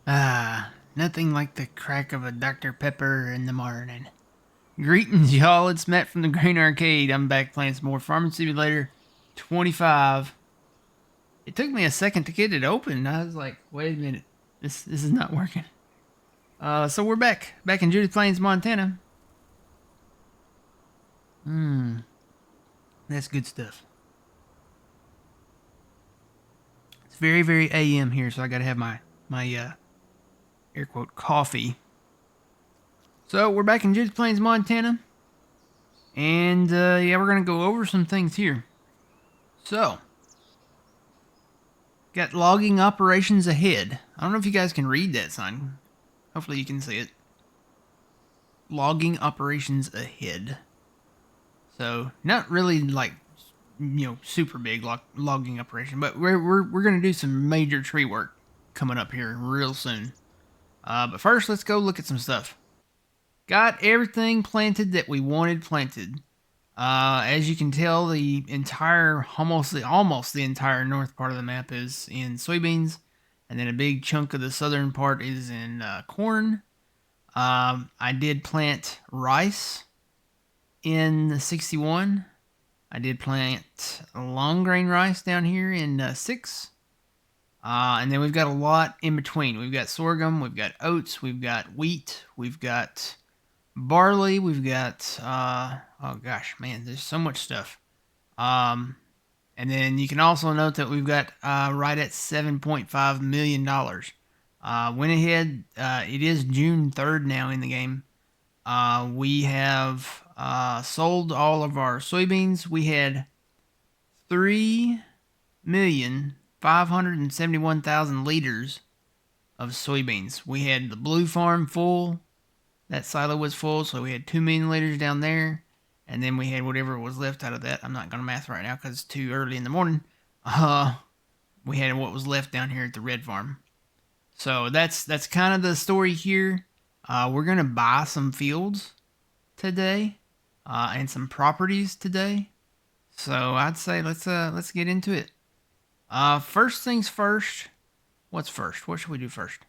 Nothing like the crack of a Dr. Pepper in the morning. Greetings, y'all. It's Matt from the Green Arcade. I'm back playing some more Farming Simulator 25. It took me a second to get it open. I was like, wait a minute. This is not working. So we're back in Judith Plains, Montana. That's good stuff. It's very AM here, so I gotta have my air quote coffee. So we're back in Judith Plains, Montana. And yeah, we're gonna go over some things here. So, got logging operations ahead. I don't know if you guys can read that sign. Hopefully you can see it. Logging operations ahead. So, not really like, super big logging operation, but we're gonna do some major tree work coming up here real soon. But first, let's go look at some stuff. Got everything planted that we wanted planted. As you can tell, the entire, almost the entire north part of the map is in soybeans, and then a big chunk of the southern part is in corn. I did plant rice in the 61. I did plant long grain rice down here in 6. And then we've got a lot in between. We've got sorghum, we've got oats, we've got wheat, we've got barley, we've got oh gosh, man, there's so much stuff. And then you can also note that we've got right at $7.5 million. Went ahead, it is June 3rd now in the game. We have sold all of our soybeans. We had 3,571,000 liters of soybeans. We had the blue farm full. That silo was full, so we had 2 million liters down there. And then we had whatever was left out of that. I'm not going to math right now because it's too early in the morning. We had what was left down here at the red farm. So that's kind of the story here. We're going to buy some fields today and some properties today. So I'd say let's get into it. First things first. What's first? What should we do first?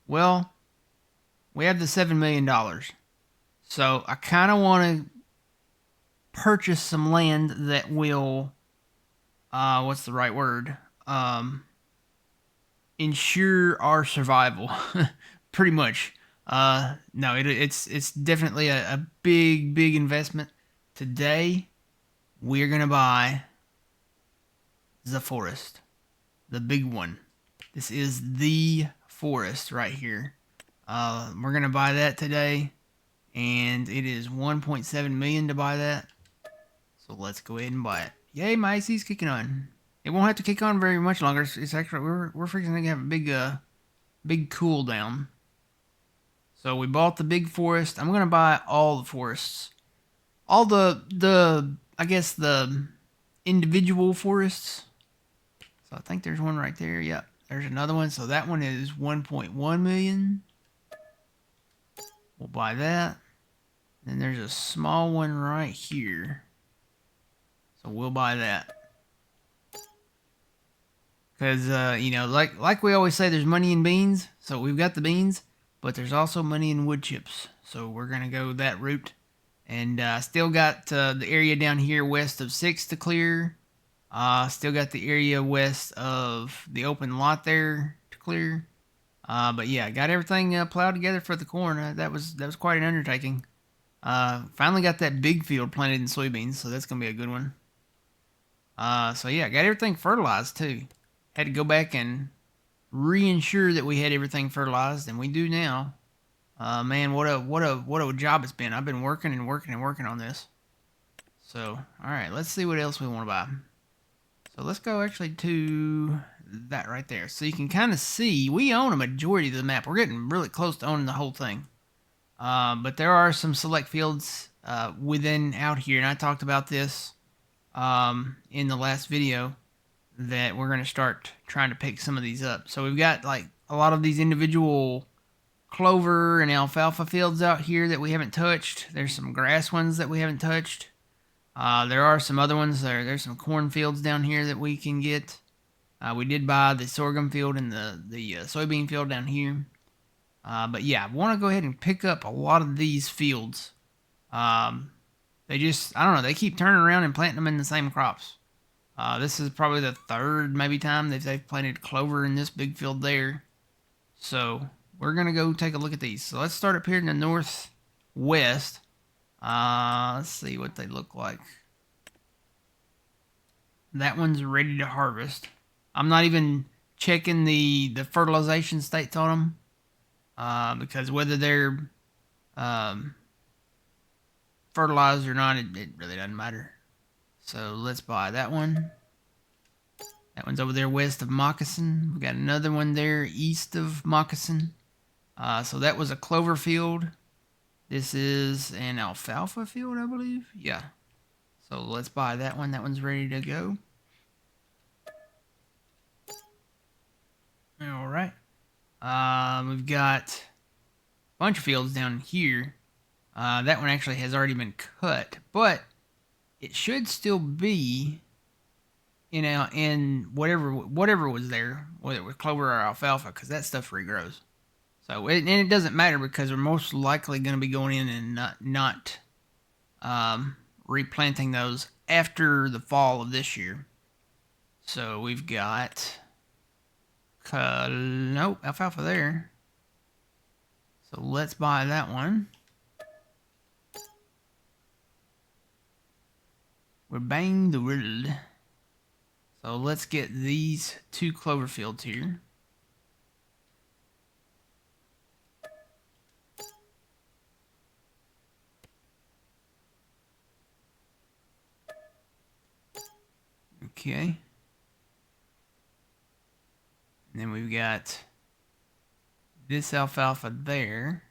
Well, we have the $7 million. So I kind of want to purchase some land that will, what's the right word? Ensure our survival. Pretty much. No, it's definitely a big investment. Today, we're going to buy the forest. The big one. This is the forest right here. We're going to buy that today. And it is 1.7 million to buy that. So let's go ahead and buy it. Yay, my IC's kicking on. It won't have to kick on very much longer. It's actually we're freaking gonna have a big cool down. So we bought the big forest. I'm gonna buy all the forests. All the I guess the individual forests. So I think there's one right there. Yep. There's another one. So that one is 1.1 million. We'll buy that. Then there's a small one right here. So we'll buy that. Because, like we always say, there's money in beans. So we've got the beans. But there's also money in wood chips. So we're going to go that route. And still got the area down here west of 6 to clear. Still got the area west of the open lot there to clear. But yeah, got everything plowed together for the corn. That was quite an undertaking. Finally got that big field planted in soybeans, so that's gonna be a good one. So yeah, got everything fertilized too. Had to go back and reinsure that we had everything fertilized, and we do now. Man, what a job it's been. I've been working on this. So, all right, let's see what else we want to buy. So let's go actually to that right there. So you can kind of see we own a majority of the map. We're getting really close to owning the whole thing. But there are some select fields within out here, and I talked about this in the last video, that we're going to start trying to pick some of these up. So we've got like a lot of these individual clover and alfalfa fields out here that we haven't touched. There's some grass ones that we haven't touched. There are some other ones. There's some corn fields down here that we can get. We did buy the sorghum field and the soybean field down here. But yeah, I want to go ahead and pick up a lot of these fields. They just, I don't know, they keep turning around and planting them in the same crops. This is probably the third maybe time they've planted clover in this big field there. So we're going to go take a look at these. So let's start up here in the northwest. Let's see what they look like. That one's ready to harvest. I'm not even checking the fertilization states on them, because whether they're fertilized or not, it really doesn't matter. So let's buy that one. That one's over there west of Moccasin. We got another one there east of Moccasin. So that was a clover field. This is an alfalfa field, I believe. Yeah. So let's buy that one. That one's ready to go. All right. We've got a bunch of fields down here. That one actually has already been cut, but it should still be in whatever was there, whether it was clover or alfalfa, because that stuff regrows. So it doesn't matter because we're most likely going to be going in and not replanting those after the fall of this year. So we've got nope, alfalfa there. So let's buy that one. We're bang the world. So let's get these 2 clover fields here. Okay. And then we've got this alfalfa there.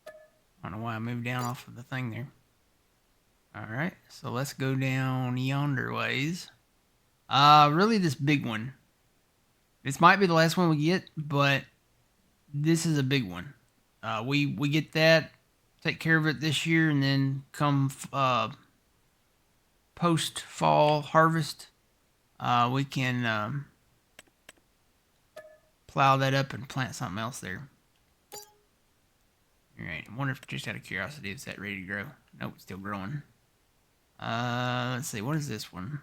I don't know why I moved down off of the thing there. Alright, so let's go down yonder ways. Really this big one. This might be the last one we get, but this is a big one. We get that, take care of it this year, and then come post-fall harvest, we can plow that up and plant something else there. Alright, I wonder if, just out of curiosity, is that ready to grow? Nope, it's still growing. Let's see, what is this one?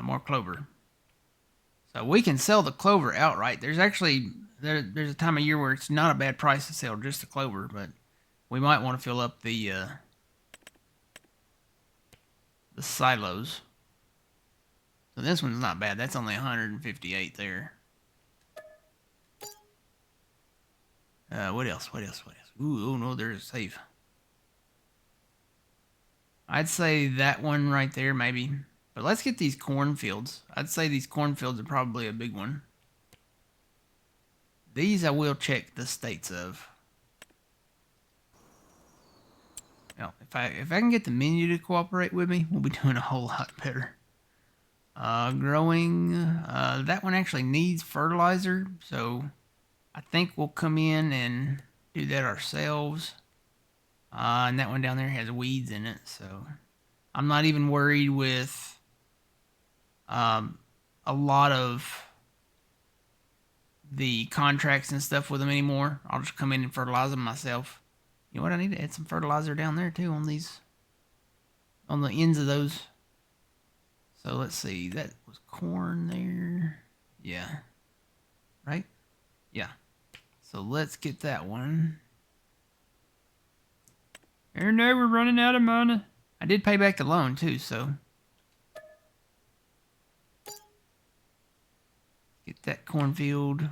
More clover. So we can sell the clover outright. There's actually, there's a time of year where it's not a bad price to sell just the clover, but we might want to fill up the silos. So this one's not bad. That's only 158 there. What else? Ooh, oh no, there's a save. I'd say that one right there, maybe. But let's get these cornfields. I'd say these cornfields are probably a big one. These I will check the states of. Now, if I can get the menu to cooperate with me, we'll be doing a whole lot better. Growing, that one actually needs fertilizer, so I think we'll come in and do that ourselves. And that one down there has weeds in it, so I'm not even worried with a lot of the contracts and stuff with them anymore. I'll just come in and fertilize them myself. You know what? I need to add some fertilizer down there too on these, on the ends of those. So let's see, that was corn there. Yeah. Right? Yeah. So let's get that one. Oh no, we're running out of money. I did pay back the loan too, so. Get that cornfield.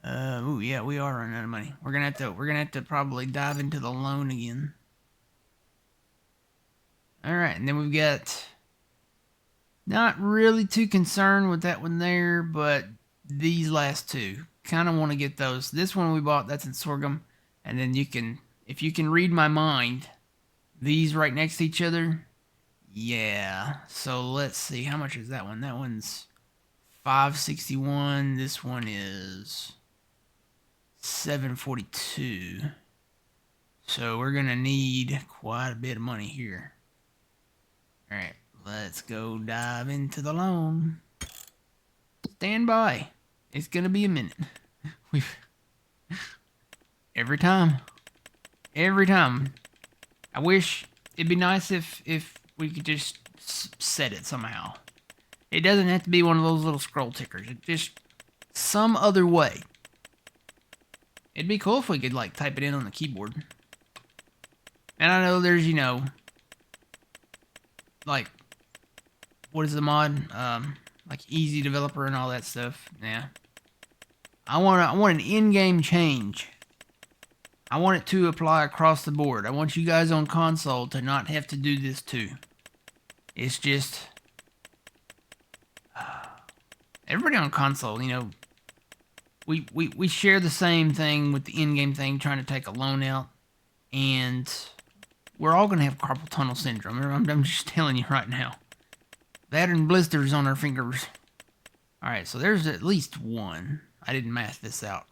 Oh yeah, we are running out of money. We're gonna have to probably dive into the loan again. Alright, and then we've got, not really too concerned with that one there, but these last two. Kind of want to get those. This one we bought, that's in sorghum. And then you can, if you can read my mind, these right next to each other. Yeah. So let's see, how much is that one? That one's $5.61. This one is $7.42. So we're gonna need quite a bit of money here. All right, let's go dive into the loan. Stand by. It's gonna be a minute. We've every time. I wish it'd be nice if we could just set it somehow. It doesn't have to be one of those little scroll tickers. It just some other way. It'd be cool if we could like type it in on the keyboard. And I know there's, you know, like what is the mod? Like easy developer and all that stuff. Yeah. I want an in-game change. I want it to apply across the board. I want you guys on console to not have to do this too. It's just everybody on console, you know, we share the same thing with the in-game thing, trying to take a loan out, and we're all gonna have carpal tunnel syndrome. I'm just telling you right now. That and blisters on our fingers. All right, so there's at least one. I didn't math this out.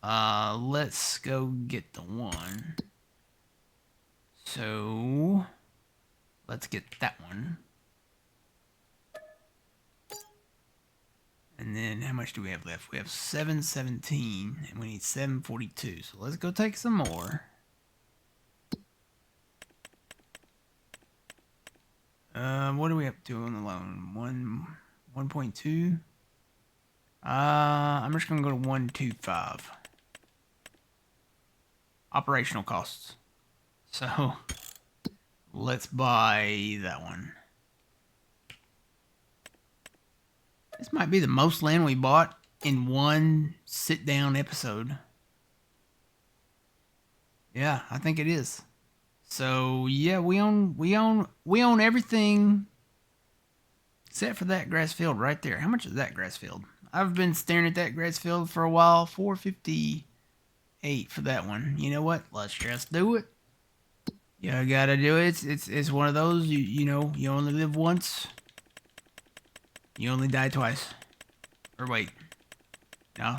Let's go get the one. So let's get that one. And then how much do we have left? We have 717 and we need 742. So let's go take some more. What do we have to do on the loan? 1.2. I'm just gonna go to 125. Operational costs. So let's buy that one. This might be the most land we bought in one sit-down episode. Yeah, I think it is. So yeah, we own everything except for that grass field right there. How much is that grass field? I've been staring at that grass field for a while. 458 for that one. You know what? Let's just do it. You gotta do it. It's one of those you know you only live once. You only die twice. Or wait. No.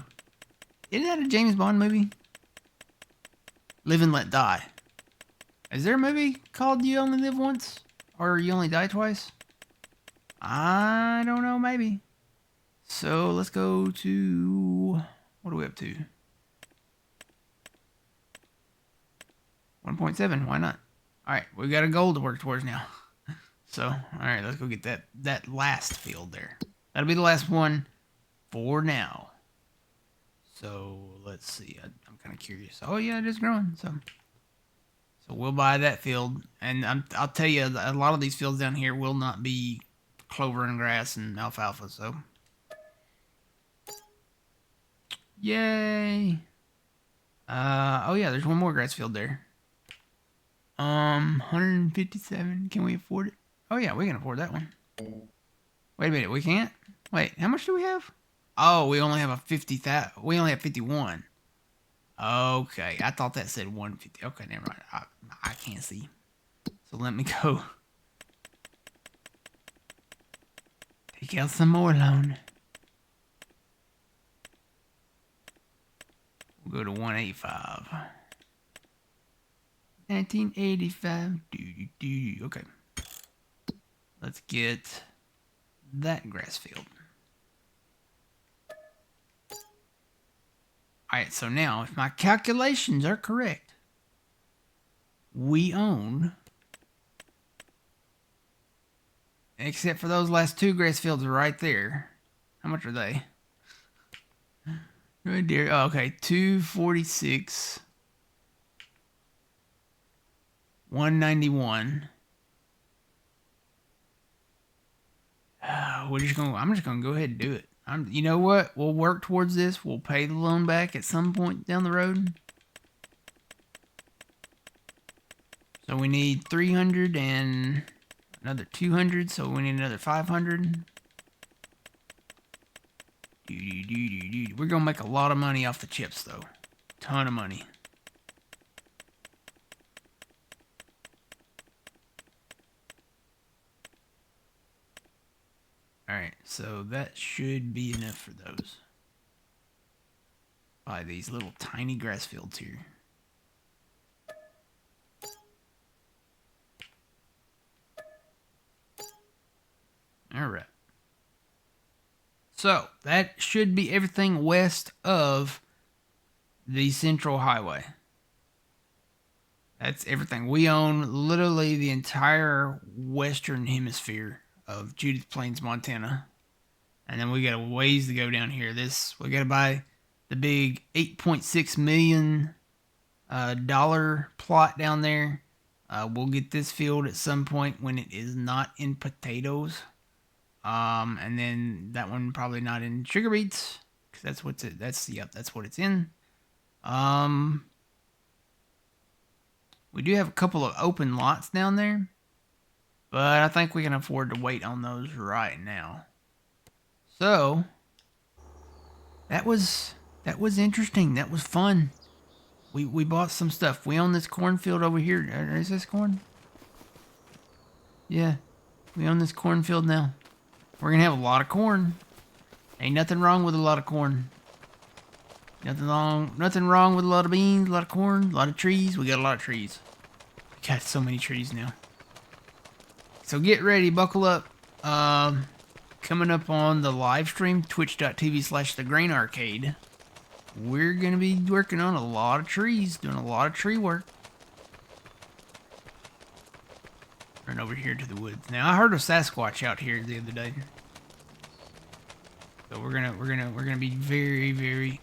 Isn't that a James Bond movie? Live and Let Die. Is there a movie called You Only Live Once? Or You Only Die Twice? I don't know, maybe. So let's go to... What are we up to? 1.7, why not? Alright, we got a goal to work towards now. So, alright, let's go get that last field there. That'll be the last one for now. So, let's see. I'm kind of curious. Oh, yeah, it is growing. So we'll buy that field. And I'll tell you, a lot of these fields down here will not be clover and grass and alfalfa. So, yay. Oh, yeah, there's one more grass field there. 157. Can we afford it? Oh, yeah, we can afford that one. Wait a minute, we can't? Wait, how much do we have? Oh, we only have a 50,000. We only have 51. Okay, I thought that said 150. Okay, never mind. I can't see. So let me go. Take out some more loan. We'll go to 185. 1985. Okay. Let's get that grass field. Alright, so now, if my calculations are correct, we own, except for those last two grass fields right there. How much are they? Right there. Oh, okay, 246. 191. I'm just gonna go ahead and do it. You know what? We'll work towards this. We'll pay the loan back at some point down the road. So we need 300 and another 200. So we need another 500. We're gonna make a lot of money off the chips, though. Ton of money. Alright, so that should be enough for those. Buy these little tiny grass fields here. All right. So that should be everything west of the Central Highway. That's everything. We own literally the entire western hemisphere of Judith Plains, Montana. And then we got a ways to go down here. We got to buy the big $8.6 million dollar plot down there. We'll get this field at some point when it is not in potatoes. And then that one probably not in sugar beets, because that's what's it. That's what it's in. We do have a couple of open lots down there, but I think we can afford to wait on those right now. So that was interesting. That was fun. We bought some stuff. We own this cornfield over here. Is this corn? Yeah, we own this cornfield now. We're gonna have a lot of corn. Ain't nothing wrong with a lot of corn. Nothing wrong with a lot of beans, a lot of corn, a lot of trees. We got a lot of trees. We got so many trees now. So get ready, buckle up. Coming up on the live stream, twitch.tv/thegrainarcade. We're gonna be working on a lot of trees, doing a lot of tree work. Run over here to the woods. Now I heard a Sasquatch out here the other day. So we're gonna be very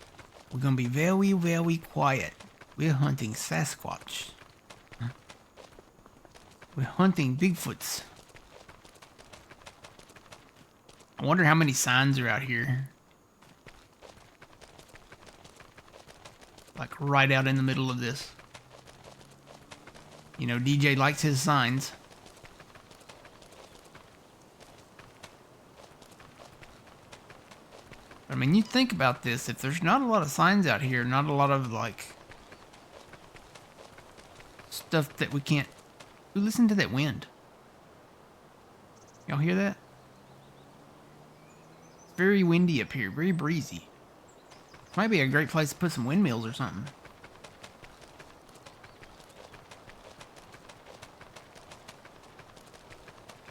quiet. We're hunting Sasquatch. We're hunting Bigfoots. I wonder how many signs are out here. Like right out in the middle of this. You know, DJ likes his signs. I mean, you think about this, if there's not a lot of signs out here, not a lot of, like, stuff that we can't... Ooh, listen to that wind. Y'all hear that? It's very windy up here, very breezy. Might be a great place to put some windmills or something.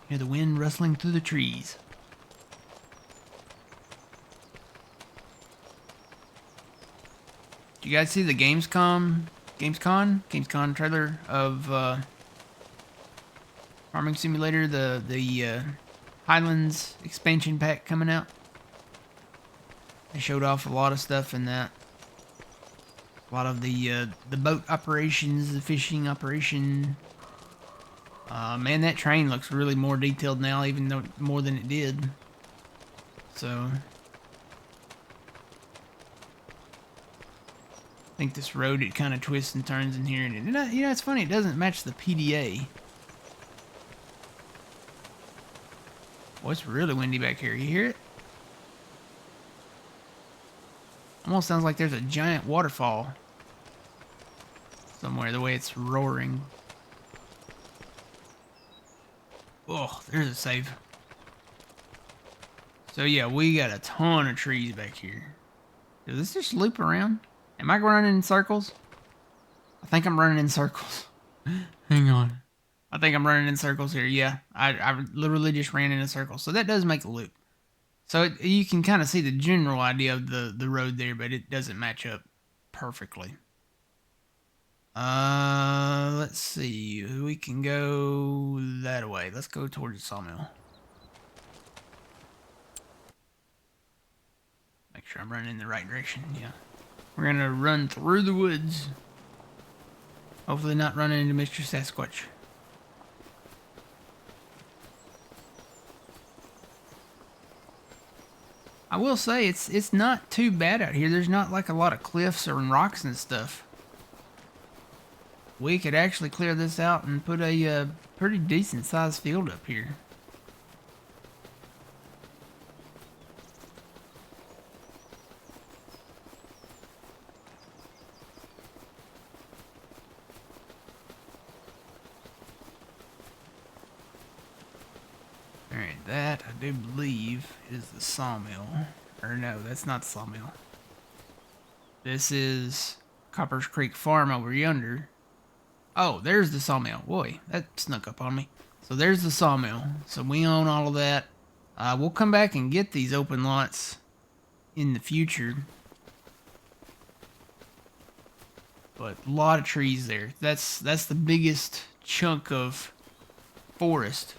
Hear the wind rustling through the trees. Do you guys see the Gamescom trailer of Farming Simulator, the Highlands expansion pack coming out? They showed off a lot of stuff in that. A lot of the boat operations, the fishing operation. Man, that train looks really more detailed now, even though more than it did. So I think this road, it kind of twists and turns in here, and you know, it's funny, it doesn't match the PDA. Boy, it's really windy back here. You hear it? Almost sounds like there's a giant waterfall somewhere, the way it's roaring. Oh, there's a save. So yeah, we got a ton of trees back here. Does this just loop around? Am I running in circles? I think I'm running in circles. Hang on. I think I'm running in circles here. Yeah, I literally just ran in a circle. So that does make a loop. So you can kind of see the general idea of the road there, but it doesn't match up perfectly. Let's see. We can go that way. Let's go towards the sawmill. Make sure I'm running in the right direction. Yeah. We're gonna run through the woods. Hopefully not running into Mr. Sasquatch. I will say it's not too bad out here. There's not like a lot of cliffs or rocks and stuff. We could actually clear this out and put a pretty decent sized field up here. Alright, that I do believe is the sawmill. Or no, that's not the sawmill. This is Copper's Creek Farm over yonder. Oh, there's the sawmill. Boy, that snuck up on me. So there's the sawmill. So we own all of that. We'll come back and get these open lots in the future. But a lot of trees there. That's the biggest chunk of forest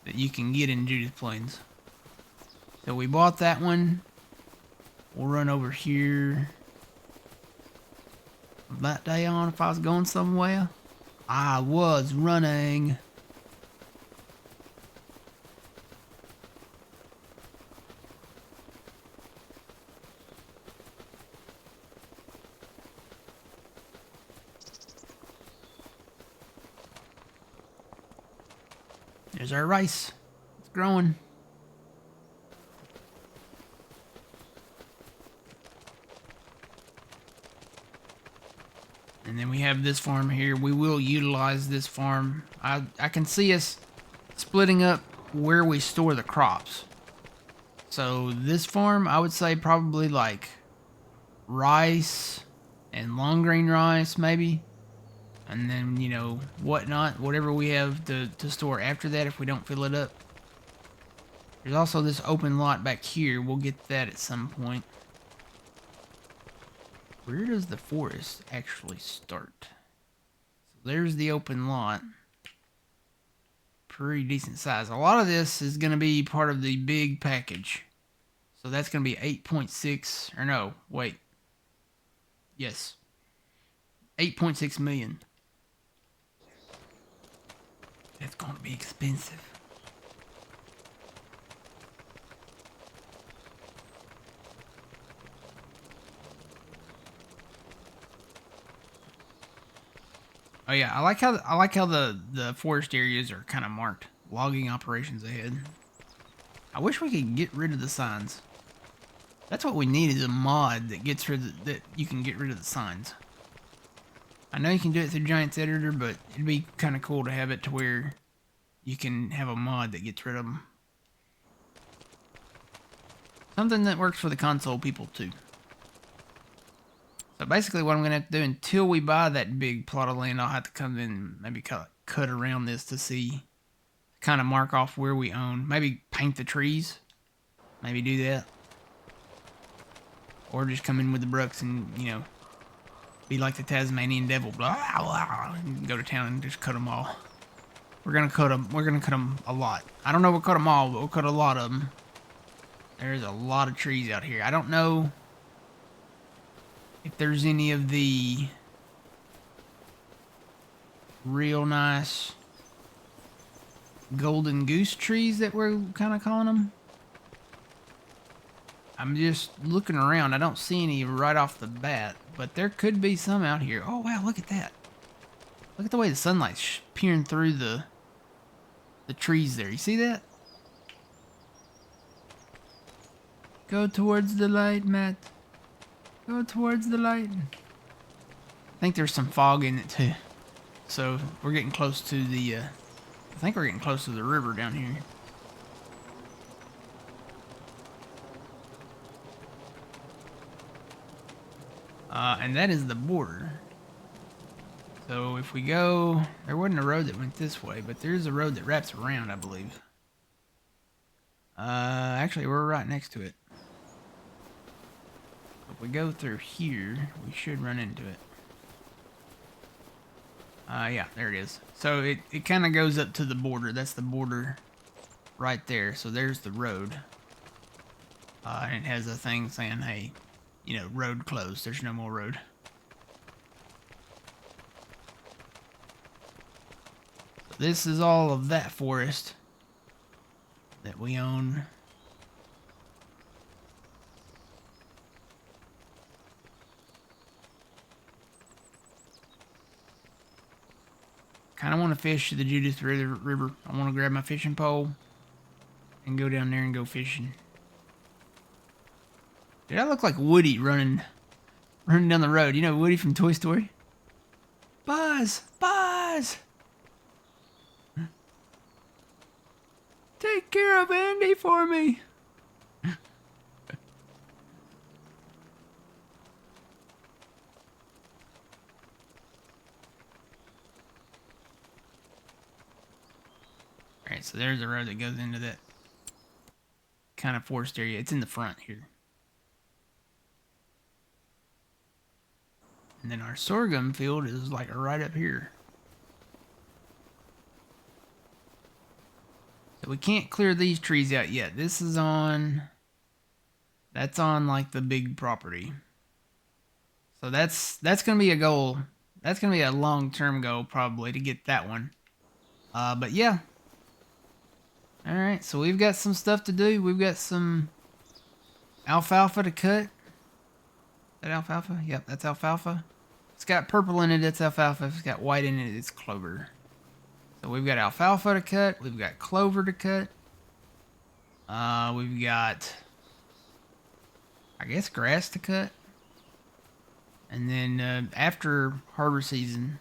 that you can get in Judith Plains. So we bought that one. We'll run over here. From that day on, if I was going somewhere, I was running. There's our rice. It's growing. And then we have this farm here. We will utilize this farm. I can see us splitting up where we store the crops. So this farm, I would say probably like rice and long grain rice maybe. And then, you know, whatnot, whatever we have to store after that if we don't fill it up. There's also this open lot back here. We'll get that at some point. Where does the forest actually start? So there's the open lot. Pretty decent size. A lot of this is going to be part of the big package. So that's going to be 8.6, or no, wait. Yes. 8.6 million. That's going to be expensive. Oh yeah, I like how the forest areas are kind of marked. Logging operations ahead. I wish we could get rid of the signs. That's what we need, is a mod that gets rid of that you can get rid of the signs. I know you can do it through Giant's Editor, but it'd be kind of cool to have it to where you can have a mod that gets rid of them. Something that works for the console people too. So basically what I'm going to have to do until we buy that big plot of land, I'll have to come in, maybe cut around this to see, kind of mark off where we own. Maybe paint the trees. Maybe do that. Or just come in with the brooks and, you know, be like the Tasmanian devil. Blah, blah, and go to town and just cut them all. We're going to cut them. We're going to cut them a lot. I don't know if we'll cut them all, but we'll cut a lot of them. There's a lot of trees out here. I don't know if there's any of the real nice golden goose trees that we're kind of calling them. I'm just looking around. I don't see any right off the bat, but there could be some out here. Oh wow, look at that. Look at the way the sunlight's peering through the trees there. You see that? Go towards the light, Matt. Go towards the light. I think there's some fog in it too. So we're getting close to the, I think we're getting close to the river down here. And that is the border. So if we go, there wasn't a road that went this way, but there's a road that wraps around, I believe. Actually, we're right next to it. If we go through here, we should run into it. Yeah, there it is. So it kind of goes up to the border. That's the border right there. So there's the road. And it has a thing saying, hey, you know, road closed. There's no more road. So this is all of that forest that we own. Kind of want to fish the Judith River. I want to grab my fishing pole and go down there and go fishing. Dude, I look like Woody running down the road. You know Woody from Toy Story? Buzz! Buzz! Take care of Andy for me! Alright, so there's a road that goes into that kind of forest area. It's in the front here. And then our sorghum field is like right up here. So we can't clear these trees out yet. This is on... That's on like the big property. So that's going to be a goal. That's going to be a long-term goal probably to get that one. But yeah. Alright, so we've got some stuff to do. We've got some alfalfa to cut. Is that alfalfa? Yep, that's alfalfa. It's got purple in it, it's alfalfa. If it's got white in it, it's clover. So we've got alfalfa to cut. We've got clover to cut. We've got, I guess, grass to cut. And then after harvest season,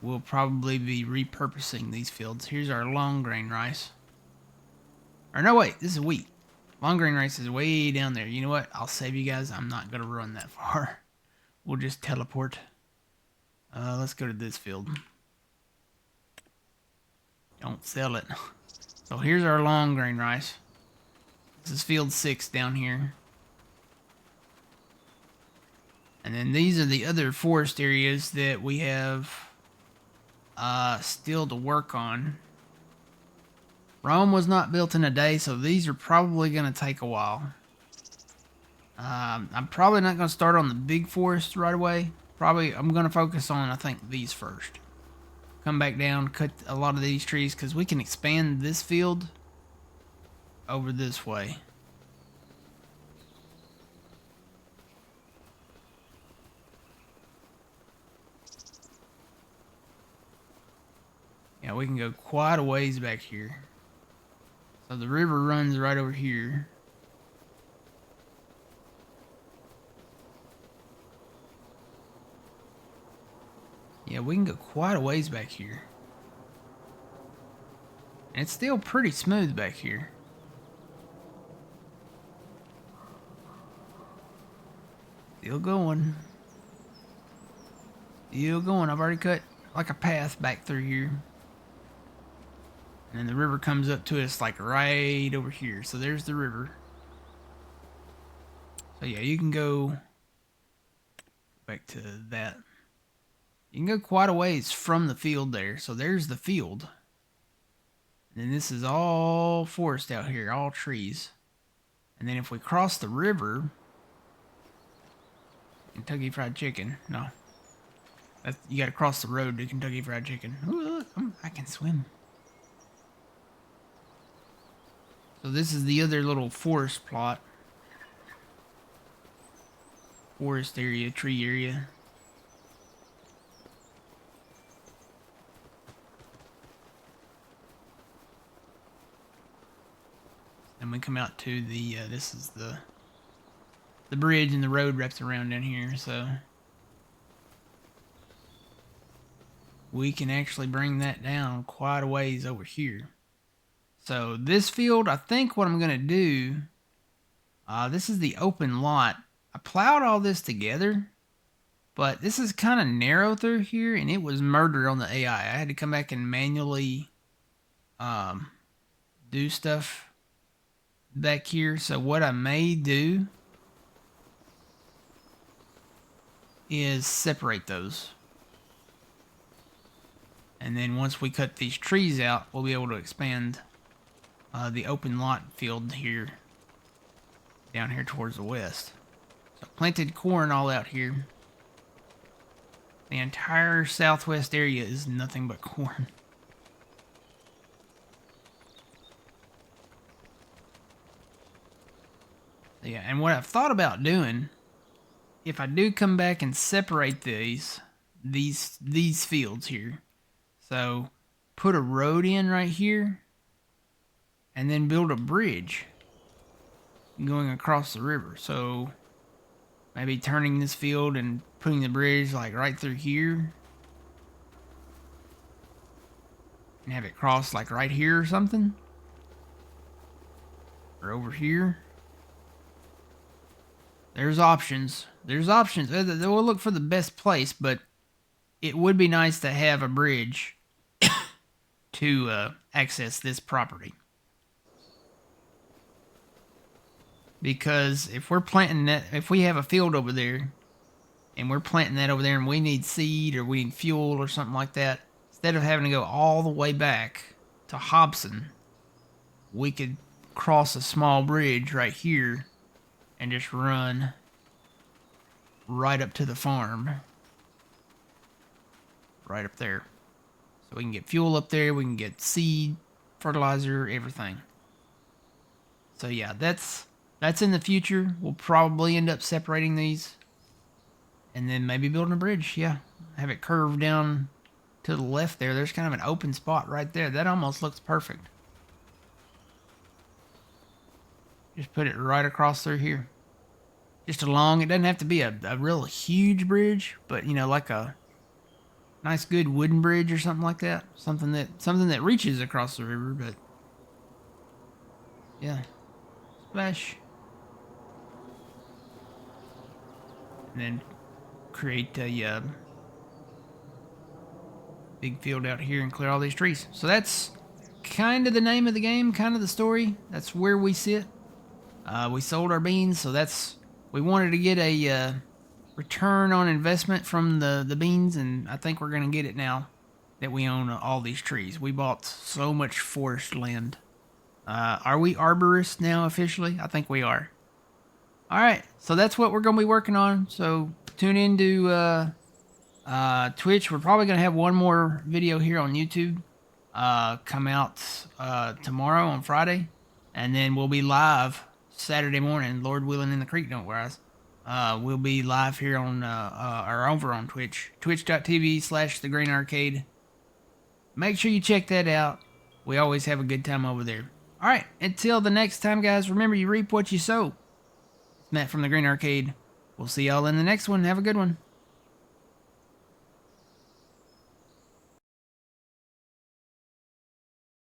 we'll probably be repurposing these fields. Here's our long grain rice. Or no, wait, this is wheat. Long grain rice is way down there. You know what? I'll save you guys. I'm not going to run that far. We'll just teleport. Let's go to this field. Don't sell it. So here's our long grain rice. This is field 6 down here. And then these are the other forest areas that we have still to work on. Rome was not built in a day, so these are probably going to take a while. I'm probably not going to start on the big forest right away. Probably I'm going to focus on, I think, these first. Come back down, cut a lot of these trees, because we can expand this field over this way. Yeah, we can go quite a ways back here. So the river runs right over here. Yeah, we can go quite a ways back here. And it's still pretty smooth back here. Still going. Still going. I've already cut like a path back through here. And then the river comes up to us like right over here. So there's the river. So yeah, you can go back to that. You can go quite a ways from the field there. So there's the field. And then this is all forest out here, all trees. And then if we cross the river, Kentucky Fried Chicken. No. You gotta cross the road to Kentucky Fried Chicken. Ooh, look, I can swim. So this is the other little forest plot. Forest area, tree area. And we come out to the, this is the bridge, and the road wraps around down here, so we can actually bring that down quite a ways over here. So this field, I think what I'm going to do, this is the open lot. I plowed all this together, but this is kind of narrow through here, and it was murder on the AI. I had to come back and manually do stuff back here. So what I may do is separate those. And then once we cut these trees out, we'll be able to expand the open lot field here, down here towards the west. So planted corn all out here. The entire southwest area is nothing but corn. Yeah, and what I've thought about doing, if I do come back and separate these fields here, so put a road in right here, and then build a bridge going across the river. So maybe turning this field and putting the bridge like right through here, and have it cross like right here or something, or over here. There's options. There's options. We'll look for the best place, but it would be nice to have a bridge to access this property. because if we're planting that, if we have a field over there and we're planting that over there and we need seed or we need fuel or something like that, instead of having to go all the way back to Hobson, we could cross a small bridge right here and just run right up to the farm. Right up there. So we can get fuel up there, we can get seed, fertilizer, everything. So yeah, that's in the future. We'll probably end up separating these. And then maybe building a bridge, yeah. Have it curved down to the left there. There's kind of an open spot right there. That almost looks perfect. Just put it right across through here. Just along, it doesn't have to be a real huge bridge, but you know, like a nice good wooden bridge or something like that. Something that reaches across the river, but yeah. Splash. And then create a big field out here and clear all these trees. So that's kind of the name of the game, kind of the story. That's where we sit. We sold our beans, so we wanted to get a return on investment from the beans, and I think we're going to get it now that we own all these trees. We bought so much forest land. Are we arborists now officially? I think we are. Alright, so that's what we're going to be working on. So tune into Twitch. We're probably going to have one more video here on YouTube come out tomorrow on Friday. And then we'll be live Saturday morning, Lord willing in the creek don't rise. We'll be live here on or over on Twitch, twitch.tv/thegreenarcade. Make sure you check that out. We always have a good time over there. All right, until the next time, guys, remember you reap what you sow. It's Matt from the Green Arcade. We'll see y'all in the next one. Have a good one.